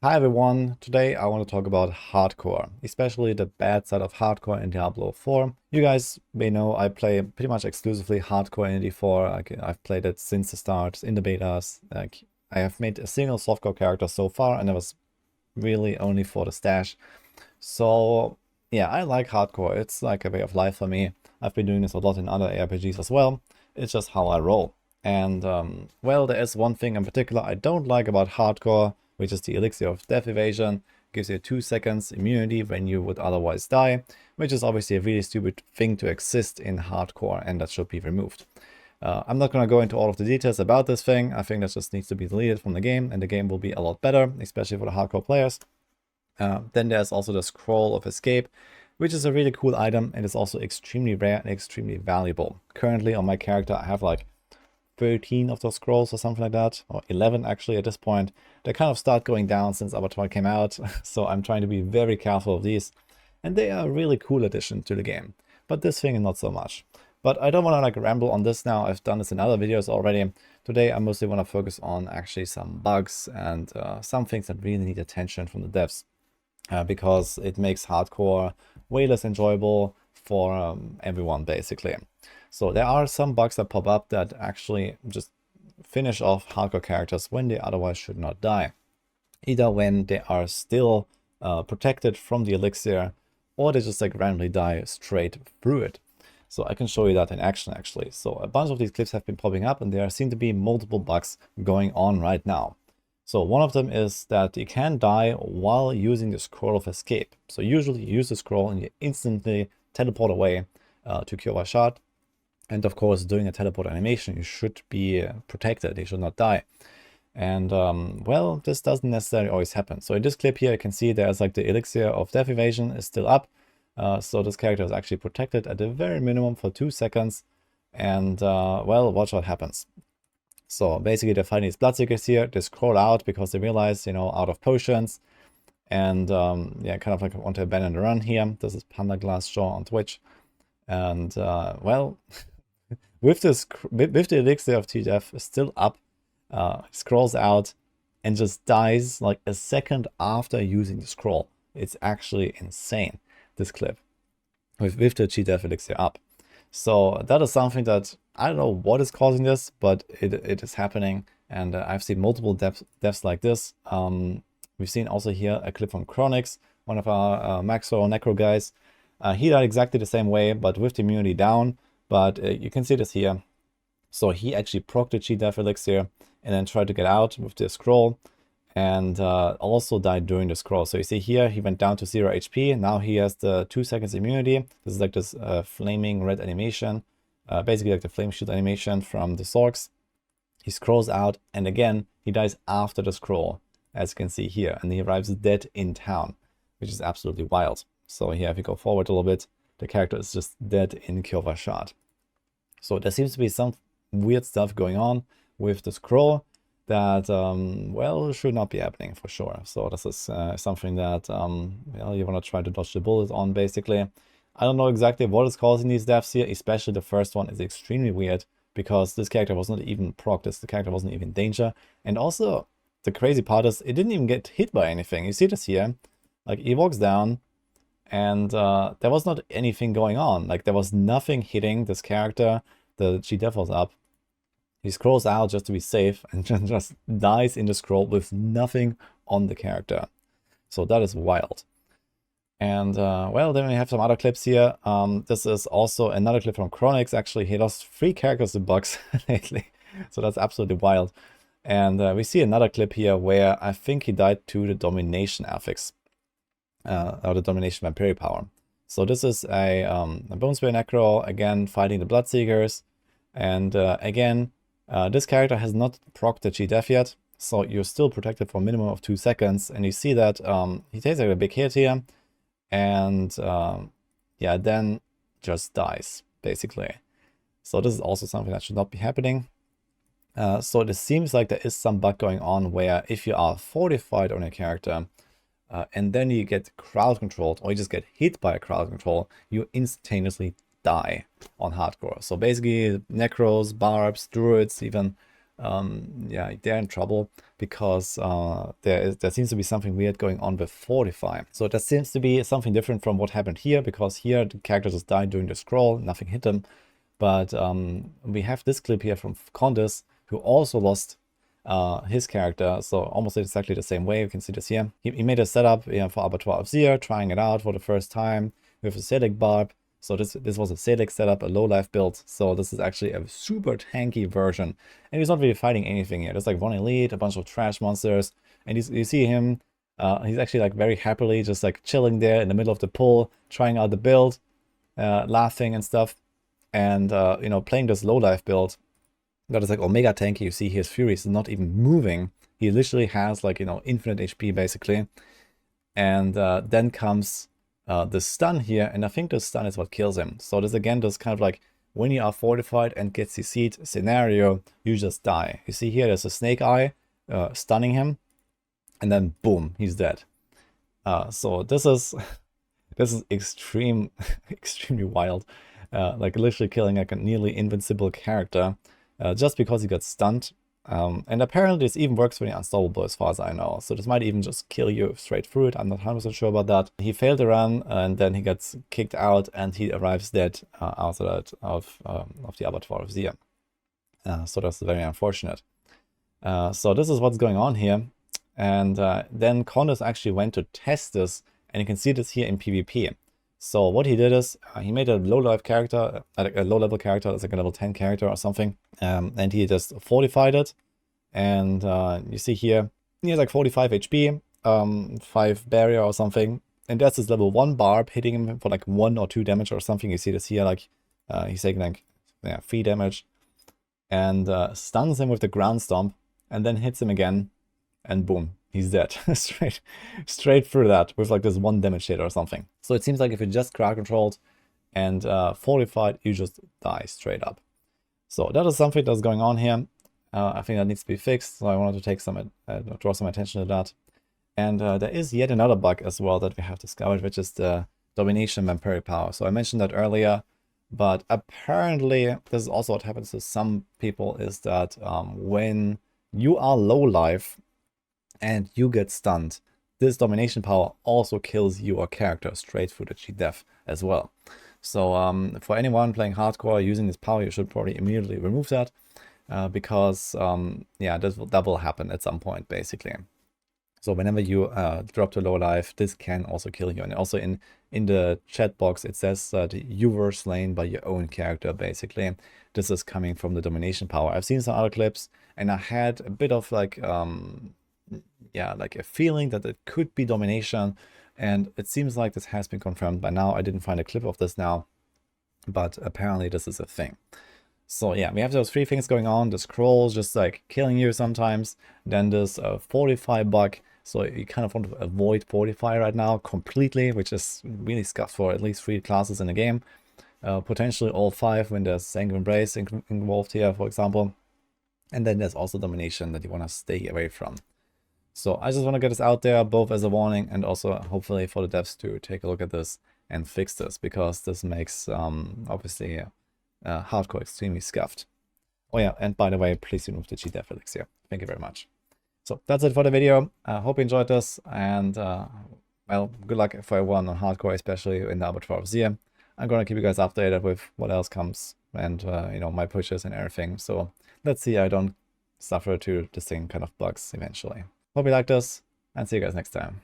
Hi everyone, today I want to talk about hardcore, especially the bad side of hardcore in Diablo 4. You guys may know I play pretty much exclusively hardcore in D4. I've played it since the start, in the betas. I have made a single softcore character so far, and it was really only for the stash. So yeah, I like hardcore. It's like a way of life for me. I've been doing this a lot in other ARPGs as well. It's just how I roll. And well, there is one thing in particular I don't like about hardcore, which is the elixir of death evasion. Gives you 2 seconds immunity when you would otherwise die, which is obviously a really stupid thing to exist in hardcore, and that should be removed. I'm not going to go into all of the details about this thing. I think that just needs to be deleted from the game, and the game will be a lot better, especially for the hardcore players. Then there's also the Scroll of Escape, which is a really cool item, and it's also extremely rare and extremely valuable. Currently on my character I have like 13 of those scrolls or something like that, or 11 actually at this point. They kind of start going down since Avatar came out, so I'm trying to be very careful of these. And they are a really cool addition to the game, but this thing not so much. But I don't want to like ramble on this now. I've done this in other videos already. Today I mostly want to focus on actually some bugs and some things that really need attention from the devs. Because it makes hardcore way less enjoyable for everyone, basically. So there are some bugs that pop up that actually just finish off hardcore characters when they otherwise should not die. Either when they are still protected from the elixir, or they just like randomly die straight through it. So I can show you that in action actually. So a bunch of these clips have been popping up, and there seem to be multiple bugs going on right now. So one of them is that you can die while using the Scroll of Escape. So usually you use the scroll and you instantly teleport away to cure a shot. And of course, doing a teleport animation, you should be protected. You should not die. And well, this doesn't necessarily always happen. So in this clip here, you can see there's like the elixir of death evasion is still up. So this character is actually protected at the very minimum for 2 seconds. And well, watch what happens. So basically they're fighting these Bloodseekers here. They scroll out because they realize, you know, out of potions. And yeah, kind of like want to abandon the run here. This is Panda Glass Jaw on Twitch. And well, with the elixir of T-Death still up, scrolls out and just dies like a second after using the scroll. It's actually insane, this clip, with the T-Death elixir up. So that is something that I don't know what is causing this, but it is happening. And I've seen multiple deaths like this. We've seen also here a clip from Chronix, one of our Maxo Necro guys. He died exactly the same way, but with the immunity down. But you can see this here. So he actually procced the Chi-Death elixir and then tried to get out with the scroll, and also died during the scroll. So you see here, he went down to 0 HP. Now he has the 2 seconds immunity. This is like this flaming red animation, basically like the flame shoot animation from the Zorks. He scrolls out, and again, he dies after the scroll, as you can see here. And he arrives dead in town, which is absolutely wild. So here, if you go forward a little bit, the character is just dead in Cure by Shot. So there seems to be some weird stuff going on with the scroll that, well, should not be happening for sure. So this is something that, well, you want to try to dodge the bullet on, basically. I don't know exactly what is causing these deaths here, especially the first one is extremely weird, because this character was not even procced, the character wasn't even in danger. And also, the crazy part is, it didn't even get hit by anything. You see this here, like, he walks down, and there was not anything going on. Like, there was nothing hitting this character. The G-Def was up. He scrolls out just to be safe and just dies in the scroll with nothing on the character. So that is wild. And well, then we have some other clips here. This is also another clip from Chronix. Actually, he lost 3 characters in bugs lately. So that's absolutely wild. And we see another clip here where I think he died to the Domination affix. Or the Domination Vampiric power. So this is a Bone Spear Necro, again, fighting the Bloodseekers. And again, this character has not procced the G-Def yet, so you're still protected for a minimum of 2 seconds. And you see that he takes like a big hit here, and yeah, then just dies, basically. So this is also something that should not be happening. So it seems like there is some bug going on where if you are fortified on a character, and then you get crowd controlled, or you just get hit by a crowd control, you instantaneously die on hardcore. So basically, Necros, Barbs, Druids, even yeah, they're in trouble because there seems to be something weird going on with Fortify. So that seems to be something different from what happened here, because here the character just died during the scroll, nothing hit him. But we have this clip here from Condis, who also lost his character, so almost exactly the same way. You can see this here. He made a setup, you know, for Abattoir of Zir, trying it out for the first time with a Selig Barb. So this was a Selig setup, a low life build. So this is actually a super tanky version. And he's not really fighting anything here. There's like one elite, a bunch of trash monsters. And you see him, he's actually like very happily just like chilling there in the middle of the pool, trying out the build, laughing and stuff. And, you know, playing this low life build that is like omega tanky. You see his Fury is not even moving. He literally has like, you know, infinite HP basically. And then comes the stun here, and I think the stun is what kills him. So this again, this kind of like when you are fortified and get CC'd scenario, you just die. You see here, there's a snake eye stunning him, and then boom, he's dead. So this is extremely wild. Like literally killing like a nearly invincible character just because he got stunned. And apparently this even works for the unstoppable as far as I know. So this might even just kill you straight through it. I'm not 100% sure about that. He failed the run and then he gets kicked out and he arrives dead outside of the Abattoir of Zir. So that's very unfortunate. So this is what's going on here. And then Condis actually went to test this, and you can see this here in PvP. So what he did is he made a low-level character, it's like a level 10 character or something, and he just fortified it. And you see here, he has like 45 HP, 5 barrier or something, and that's his level 1 barb hitting him for like 1 or 2 damage or something. You see this here, like he's taking like 3 damage, and stuns him with the ground stomp, and then hits him again, and boom, he's dead. straight through that with like this 1 damage hit or something. So it seems like if you're just crowd controlled and fortified, you just die straight up. So that is something that's going on here. I think that needs to be fixed. So I wanted to take some draw some attention to that. And there is yet another bug as well that we have discovered, which is the Domination vampiric power. So I mentioned that earlier, but apparently this is also what happens to some people, is that when you are low life and you get stunned, this Domination power also kills your character straight through the G-Def as well. So for anyone playing hardcore using this power, you should probably immediately remove that because yeah, that will happen at some point basically. So whenever you drop to low life, this can also kill you. And also in the chat box, it says that you were slain by your own character, basically. This is coming from the Domination power. I've seen some other clips, and I had a bit of like, yeah, like a feeling that it could be Domination. And it seems like this has been confirmed by now. I didn't find a clip of this now, but apparently this is a thing. So yeah, we have those 3 things going on. The scrolls just like killing you sometimes. Then this Fortify bug. So you kind of want to avoid Fortify right now completely, which is really scuffed for at least 3 classes in the game. Potentially all 5 when there's Sanguine Embrace involved here, for example. And then there's also Domination that you want to stay away from. So I just want to get this out there, both as a warning and also hopefully for the devs to take a look at this and fix this, because this makes obviously hardcore extremely scuffed. Oh yeah, and by the way, please remove the G-Def elixir. Thank you very much. So that's it for the video. I hope you enjoyed this, and well, good luck for everyone on hardcore, especially in the Abattoir of Zir. I'm gonna keep you guys updated with what else comes and you know, my pushes and everything. So let's see I don't suffer to the same kind of bugs eventually. Hope you liked this, and see you guys next time.